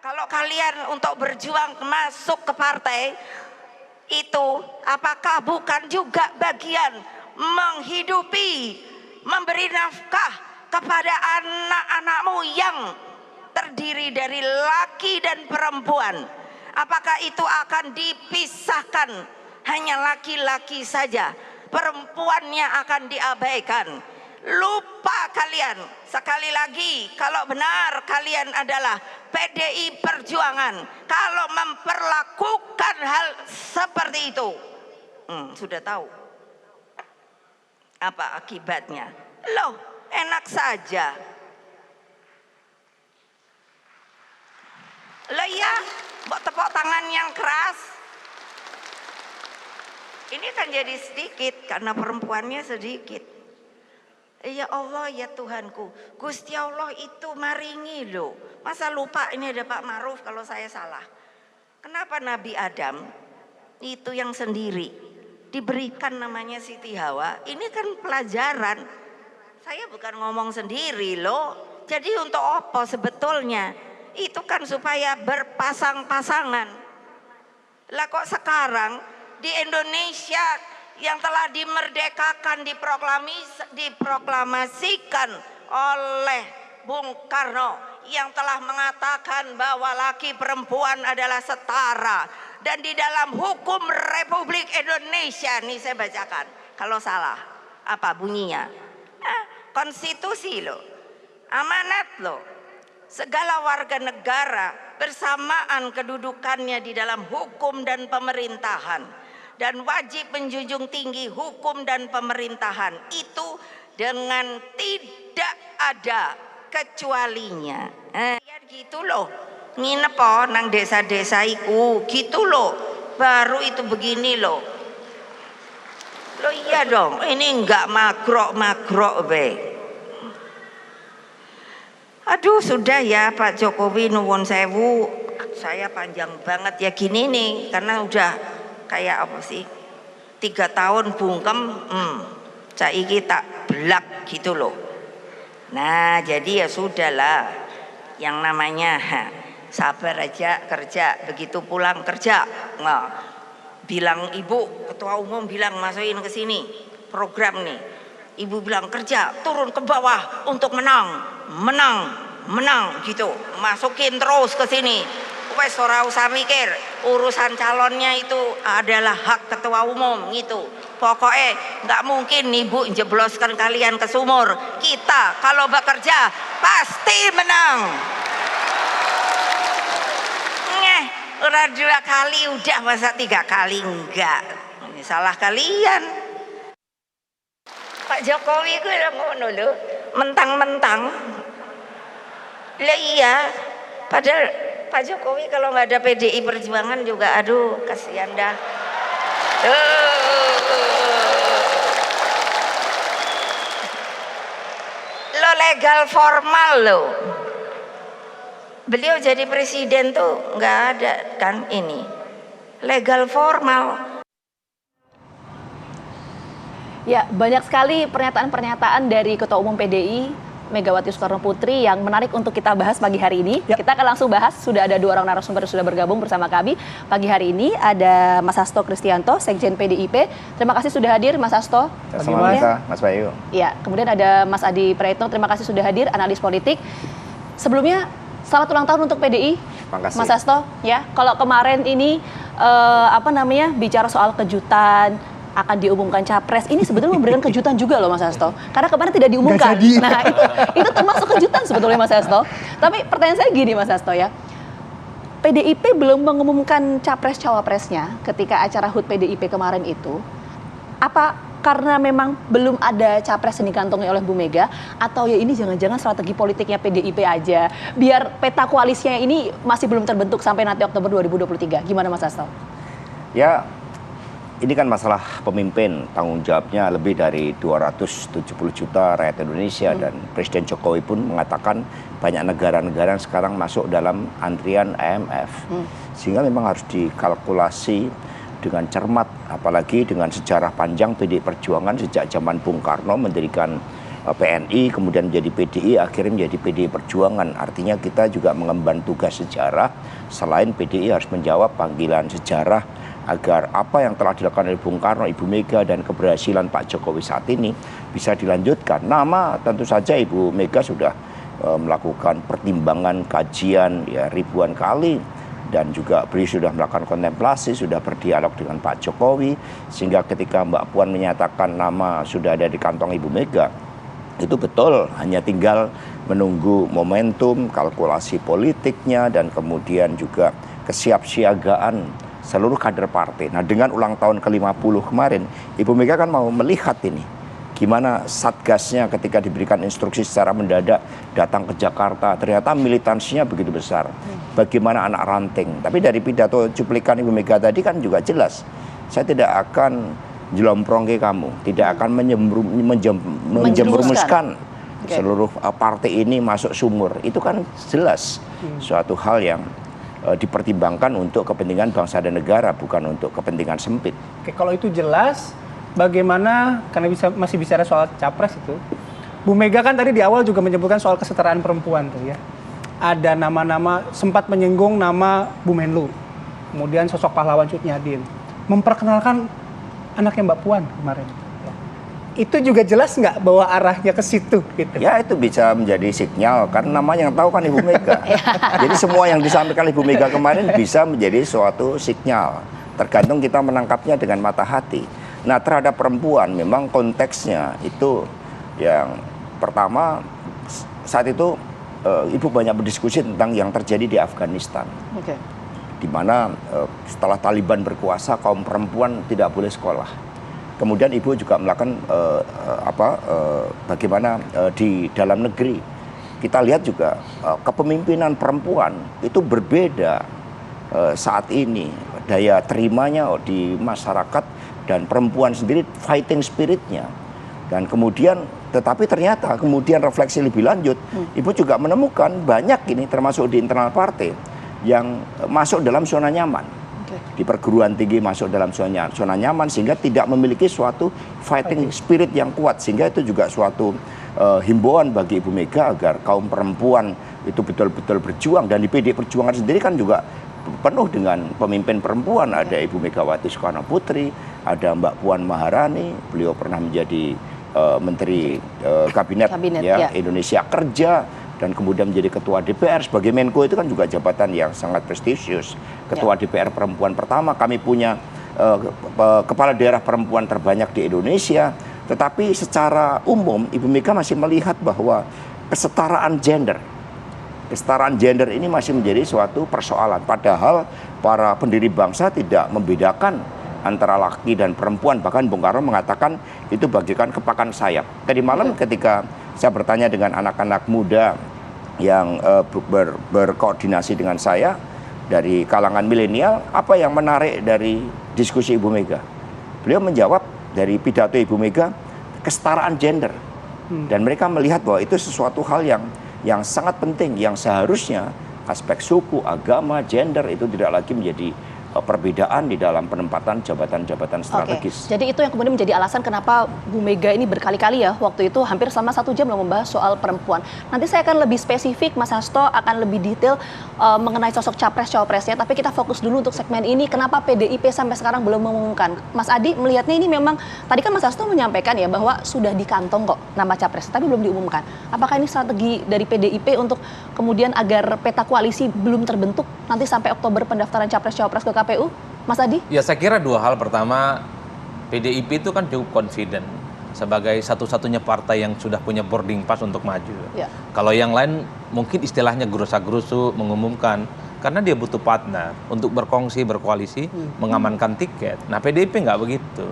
Kalau kalian untuk berjuang masuk ke partai itu, apakah bukan juga bagian menghidupi, memberi nafkah kepada anak-anakmu yang terdiri dari laki dan perempuan? Apakah itu akan dipisahkan hanya laki-laki saja, perempuannya akan diabaikan? Lupa kalian. Sekali lagi, kalau benar kalian adalah PDI Perjuangan, kalau memperlakukan hal seperti itu, sudah tahu apa akibatnya. Loh, enak saja. Loh ya, buat tepuk tangan yang keras. Ini kan jadi sedikit karena perempuannya sedikit. Ya Allah, ya Tuhanku, Gusti Allah itu maringi loh. Masa lupa ini ada Pak Ma'ruf kalau saya salah. Kenapa Nabi Adam itu yang sendiri diberikan namanya Siti Hawa? Ini kan pelajaran. Saya bukan ngomong sendiri loh. Jadi untuk apa sebetulnya? Itu kan supaya berpasang-pasangan. Lah kok sekarang di Indonesia yang telah dimerdekakan, diproklamasikan oleh Bung Karno, yang telah mengatakan bahwa laki perempuan adalah setara, dan di dalam hukum Republik Indonesia, nih saya bacakan kalau salah apa bunyinya, konstitusi loh, amanat loh, segala warga negara bersamaan kedudukannya di dalam hukum dan pemerintahan, dan wajib menjunjung tinggi hukum dan pemerintahan itu dengan tidak ada kecualinya. Gitu loh, nginep nang desa-desa iku, gitu loh, baru itu begini loh. Loh iya dong, ini enggak magrok be. Aduh sudah ya Pak Jokowi, nuwun sewu, saya panjang banget ya gini nih, karena udah kayak apa sih, 3 tahun bungkem, saiki tak belak gitu loh. Nah jadi ya sudahlah, yang namanya sabar aja kerja, begitu pulang kerja, bilang ibu ketua umum bilang masukin ke sini program nih, ibu bilang kerja turun ke bawah untuk menang gitu, masukin terus ke sini. Wes ora usah mikir, urusan calonnya itu adalah hak ketua umum gitu. Pokoknya nggak mungkin ibu jebloskan kalian ke sumur. Kita kalau bekerja pasti menang. Udah 2 kali udah, masa 3 kali enggak? Ini salah kalian. Pak Jokowi gue ngono lho, mentang-mentang. Lah iya, padahal Pak Jokowi kalau nggak ada PDI Perjuangan juga, aduh kasihan dah. Lo legal formal lo. Beliau jadi presiden tuh nggak ada kan ini. Legal formal. Ya, banyak sekali pernyataan-pernyataan dari Ketua Umum PDI Megawati Soekarno Putri yang menarik untuk kita bahas pagi hari ini. Ya. Kita akan langsung bahas, sudah ada 2 orang narasumber yang sudah bergabung bersama kami pagi hari ini. Ada Mas Hasto Kristianto, Sekjen PDIP. Terima kasih sudah hadir Mas Hasto. Sama-sama Mas Bayu. Ya, kemudian ada Mas Adi Praetno, terima kasih sudah hadir, analis politik. Sebelumnya, selamat ulang tahun untuk PDI. Makasih. Mas Hasto, ya. Kalau kemarin ini bicara soal kejutan, akan diumumkan capres, ini sebetulnya memberikan kejutan juga loh Mas Hasto, karena kemarin tidak diumumkan. Nah itu termasuk kejutan sebetulnya Mas Hasto. Tapi pertanyaan saya gini Mas Hasto ya, PDIP belum mengumumkan capres cawapresnya ketika acara HUT PDIP kemarin itu, apa karena memang belum ada capres yang dikantongi oleh Bu Mega, atau ya ini jangan-jangan strategi politiknya PDIP aja biar peta koalisinya ini masih belum terbentuk sampai nanti Oktober 2023? Gimana Mas Hasto? Ya, ini kan masalah pemimpin, tanggung jawabnya lebih dari 270 juta rakyat Indonesia, dan Presiden Jokowi pun mengatakan banyak negara-negara yang sekarang masuk dalam antrian IMF. Sehingga memang harus dikalkulasi dengan cermat, apalagi dengan sejarah panjang PDI Perjuangan sejak zaman Bung Karno mendirikan PNI, kemudian menjadi PDI, akhirnya menjadi PDI Perjuangan. Artinya kita juga mengemban tugas sejarah, selain PDI harus menjawab panggilan sejarah agar apa yang telah dilakukan oleh Bung Karno, Ibu Mega, dan keberhasilan Pak Jokowi saat ini bisa dilanjutkan. Nama tentu saja Ibu Mega sudah melakukan pertimbangan, kajian ya ribuan kali, dan juga beliau sudah melakukan kontemplasi, sudah berdialog dengan Pak Jokowi, sehingga ketika Mbak Puan menyatakan nama sudah ada di kantong Ibu Mega, itu betul, hanya tinggal menunggu momentum, kalkulasi politiknya, dan kemudian juga kesiapsiagaan seluruh kader partai. Nah, dengan ulang tahun ke-50 kemarin, Ibu Mega kan mau melihat ini, gimana satgasnya ketika diberikan instruksi secara mendadak datang ke Jakarta, ternyata militansinya begitu besar. Bagaimana anak ranting. Tapi dari pidato cuplikan Ibu Mega tadi kan juga jelas, saya tidak akan jelomprong ke kamu, tidak akan menjerumuskan seluruh partai ini masuk sumur. Itu kan jelas suatu hal yang dipertimbangkan untuk kepentingan bangsa dan negara, bukan untuk kepentingan sempit. Oke, kalau itu jelas, bagaimana, karena masih bicara soal capres itu, Bu Mega kan tadi di awal juga menyebutkan soal kesetaraan perempuan tuh ya. Ada nama-nama, sempat menyinggung nama Bu Menlu, kemudian sosok pahlawan Cut Nyadim, memperkenalkan anaknya Mbak Puan kemarin. Itu juga jelas nggak bahwa arahnya ke situ gitu? Ya, itu bisa menjadi sinyal, karena namanya yang tahu kan Ibu Mega. Jadi semua yang disampaikan Ibu Mega kemarin bisa menjadi suatu sinyal, tergantung kita menangkapnya dengan mata hati. Nah, terhadap perempuan memang konteksnya itu yang pertama, saat itu Ibu banyak berdiskusi tentang yang terjadi di Afghanistan. Di mana setelah Taliban berkuasa, kaum perempuan tidak boleh sekolah. Kemudian Ibu juga melakukan bagaimana di dalam negeri. Kita lihat juga kepemimpinan perempuan itu berbeda saat ini. Daya terimanya di masyarakat dan perempuan sendiri fighting spiritnya. Dan kemudian, tetapi ternyata kemudian refleksi lebih lanjut, Ibu juga menemukan banyak ini termasuk di internal partai yang masuk dalam zona nyaman. Di perguruan tinggi masuk dalam zona nyaman, sehingga tidak memiliki suatu fighting spirit yang kuat. Sehingga itu juga suatu himbauan bagi Ibu Mega agar kaum perempuan itu betul-betul berjuang. Dan di PD Perjuangan sendiri kan juga penuh dengan pemimpin perempuan. Ada Ibu Megawati Soekarno Putri, ada Mbak Puan Maharani, beliau pernah menjadi Menteri Kabinet ya, Indonesia Kerja, dan kemudian menjadi Ketua DPR. Sebagai Menko itu kan juga jabatan yang sangat prestisius. Ketua DPR perempuan pertama, kami punya kepala daerah perempuan terbanyak di Indonesia. Tetapi secara umum Ibu Mega masih melihat bahwa kesetaraan gender ini masih menjadi suatu persoalan. Padahal para pendiri bangsa tidak membedakan antara laki dan perempuan. Bahkan Bung Karno mengatakan itu bagaikan kepakan sayap. Tadi malam ketika saya bertanya dengan anak-anak muda yang berkoordinasi dengan saya dari kalangan milenial, apa yang menarik dari diskusi Ibu Mega? Beliau menjawab dari pidato Ibu Mega, kesetaraan gender. Dan mereka melihat bahwa itu sesuatu hal yang sangat penting, yang seharusnya aspek suku, agama, gender itu tidak lagi menjadi perbedaan di dalam penempatan jabatan-jabatan strategis. Jadi itu yang kemudian menjadi alasan kenapa Bu Mega ini berkali-kali ya waktu itu hampir selama 1 jam membahas soal perempuan. Nanti saya akan lebih spesifik, Mas Hasto akan lebih detail mengenai sosok capres-cawapresnya. Tapi kita fokus dulu untuk segmen ini, kenapa PDIP sampai sekarang belum mengumumkan. Mas Adi melihatnya ini memang, tadi kan Mas Hasto menyampaikan ya bahwa sudah di kantong kok nama capres, tapi belum diumumkan. Apakah ini strategi dari PDIP untuk kemudian agar peta koalisi belum terbentuk nanti sampai Oktober pendaftaran capres-cawapres ke KPU, Mas Adi? Ya, saya kira 2 hal. Pertama, PDIP itu kan cukup confident sebagai satu-satunya partai yang sudah punya boarding pass untuk maju. Ya. Kalau yang lain mungkin istilahnya gerusa-gerusu mengumumkan, karena dia butuh partner untuk berkongsi, berkoalisi, mengamankan tiket. Nah, PDIP nggak begitu.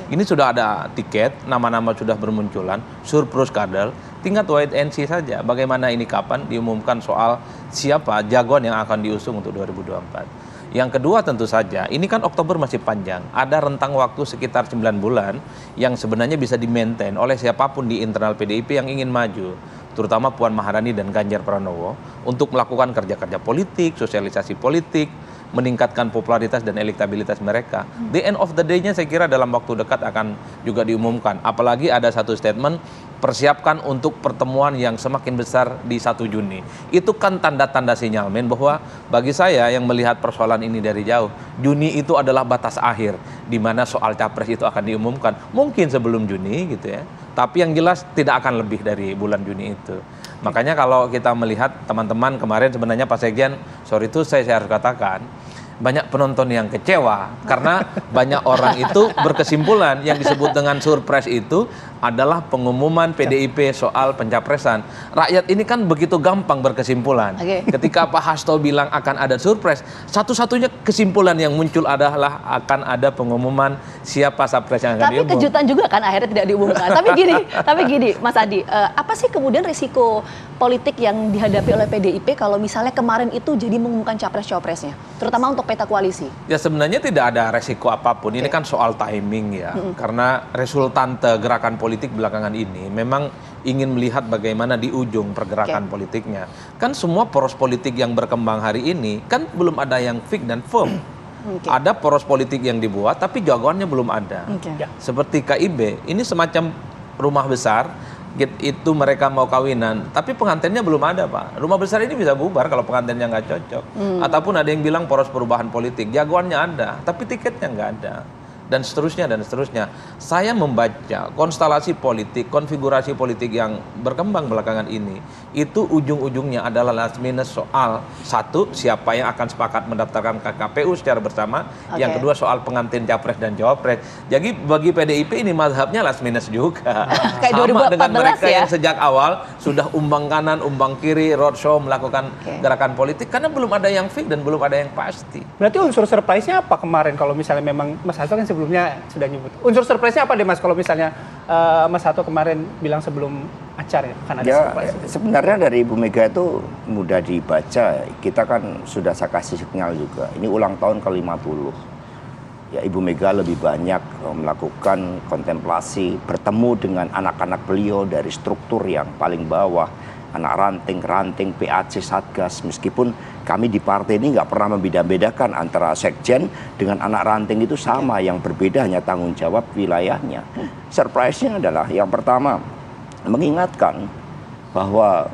Ini sudah ada tiket, nama-nama sudah bermunculan, surplus kader, tinggal wait and see saja bagaimana ini kapan diumumkan soal siapa jagoan yang akan diusung untuk 2024. Yang kedua tentu saja, ini kan Oktober masih panjang. Ada rentang waktu sekitar 9 bulan yang sebenarnya bisa di-maintain oleh siapapun di internal PDIP yang ingin maju. Terutama Puan Maharani dan Ganjar Pranowo untuk melakukan kerja-kerja politik, sosialisasi politik, meningkatkan popularitas dan elektabilitas mereka. The end of the day-nya saya kira dalam waktu dekat akan juga diumumkan. Apalagi ada satu statement persiapkan untuk pertemuan yang semakin besar di 1 Juni. Itu kan tanda-tanda sinyal, men, bahwa bagi saya yang melihat persoalan ini dari jauh, Juni itu adalah batas akhir di mana soal capres itu akan diumumkan. Mungkin sebelum Juni gitu ya, tapi yang jelas tidak akan lebih dari bulan Juni itu. Makanya kalau kita melihat teman-teman kemarin sebenarnya Pak Sekjen, sorry itu saya harus katakan, banyak penonton yang kecewa karena banyak orang itu berkesimpulan yang disebut dengan surprise itu adalah pengumuman PDIP soal pencapresan. Rakyat ini kan begitu gampang berkesimpulan. Ketika Pak Hasto bilang akan ada surprise, satu-satunya kesimpulan yang muncul adalah akan ada pengumuman siapa capres yang akan diumumkan. Tapi kejutan juga kan akhirnya tidak diumumkan. Tapi gini, Mas Adi, apa sih kemudian risiko politik yang dihadapi oleh PDIP kalau misalnya kemarin itu jadi mengumumkan capres-capresnya, terutama untuk peta koalisi? Ya sebenarnya tidak ada resiko apapun. Ini kan soal timing ya. Karena resultante gerakan politik belakangan ini memang ingin melihat bagaimana di ujung pergerakan politiknya. Kan semua poros politik yang berkembang hari ini kan belum ada yang fix dan firm. Ada poros politik yang dibuat tapi jagoannya belum ada. Seperti KIB, ini semacam rumah besar. Itu mereka mau kawinan, tapi pengantinnya belum ada, Pak. Rumah besar ini bisa bubar kalau pengantinnya nggak cocok. Ataupun ada yang bilang poros perubahan politik, jagoannya ada, tapi tiketnya nggak ada. Dan seterusnya, dan seterusnya. Saya membaca konstelasi politik, konfigurasi politik yang berkembang belakangan ini, itu ujung-ujungnya adalah last minute soal, satu, siapa yang akan sepakat mendaftarkan ke KPU secara bersama, yang kedua soal pengantin capres dan cawapres. Jadi bagi PDIP ini mazhabnya last minute juga. Kayak Sama dengan 2014 mereka ya? yang sejak awal sudah umbang kanan, umbang kiri, roadshow, melakukan gerakan politik, karena belum ada yang fix dan belum ada yang pasti. Berarti unsur surprise-nya apa kemarin kalau misalnya memang Mas Hasto kan sebelumnya sudah nyebut. Unsur surprise-nya apa deh Mas kalau misalnya Mas Hasto kemarin bilang sebelum acara ya akan ada surprise? Sebenarnya dari Ibu Mega itu mudah dibaca. Kita kan sudah saya kasih sinyal juga. Ini ulang tahun ke-50. Ya Ibu Mega lebih banyak melakukan kontemplasi, bertemu dengan anak-anak beliau dari struktur yang paling bawah, anak ranting, PAC, Satgas. Meskipun kami di partai ini nggak pernah membeda-bedakan antara sekjen dengan anak ranting itu sama, yang berbeda hanya tanggung jawab wilayahnya. Surprise-nya adalah yang pertama, mengingatkan bahwa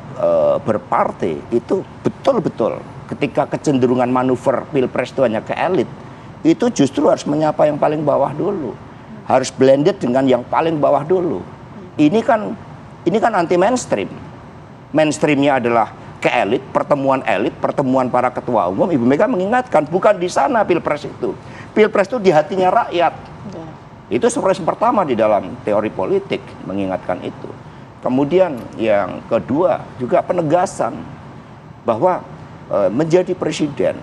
berpartai itu betul-betul ketika kecenderungan manuver pilpres itu hanya ke elit, itu justru harus menyapa yang paling bawah dulu, harus blended dengan yang paling bawah dulu. Ini kan anti mainstream. Mainstreamnya adalah ke elit, pertemuan para ketua umum. Ibu Mega mengingatkan bukan di sana pilpres itu. Pilpres itu di hatinya rakyat. Itu surprise pertama di dalam teori politik, mengingatkan itu. Kemudian yang kedua juga penegasan bahwa menjadi presiden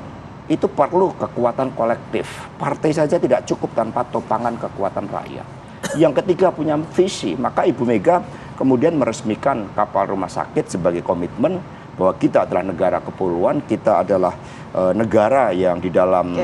itu perlu kekuatan kolektif. Partai saja tidak cukup tanpa topangan kekuatan rakyat. Yang ketiga punya visi, maka Ibu Mega kemudian meresmikan kapal rumah sakit sebagai komitmen bahwa kita adalah negara kepulauan, kita adalah negara yang di dalam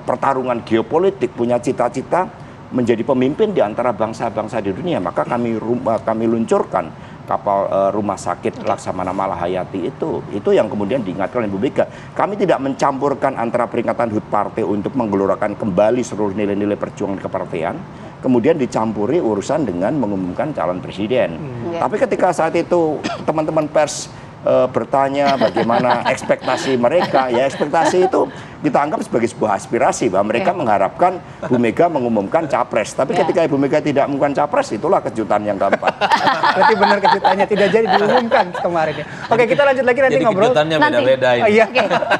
pertarungan geopolitik punya cita-cita menjadi pemimpin di antara bangsa-bangsa di dunia. Maka kami luncurkan kapal rumah sakit Laksamana Malahayati itu yang kemudian diingatkan oleh Ibu Mega. Kami tidak mencampurkan antara peringatan HUT partai untuk menggelorakan kembali seluruh nilai-nilai perjuangan kepartean, kemudian dicampuri urusan dengan mengumumkan calon presiden. Tapi ketika saat itu teman-teman pers bertanya bagaimana ekspektasi mereka, ya ekspektasi itu kita anggap sebagai sebuah aspirasi bahwa mereka mengharapkan Bu Mega mengumumkan capres. Tapi ketika Ibu Mega tidak mengumumkan capres, itulah kejutan yang keempat. Berarti benar kejutannya tidak jadi diumumkan kemarin ya. Oke, kita lanjut lagi nanti jadi ngobrol. Kejutannya beda-beda ini. Iya.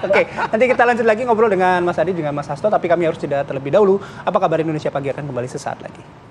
Oke, nanti kita lanjut lagi ngobrol dengan Mas Adi dengan Mas Hasto, tapi kami harus jeda terlebih dahulu. Apa kabar Indonesia Pagi akan kembali sesaat lagi.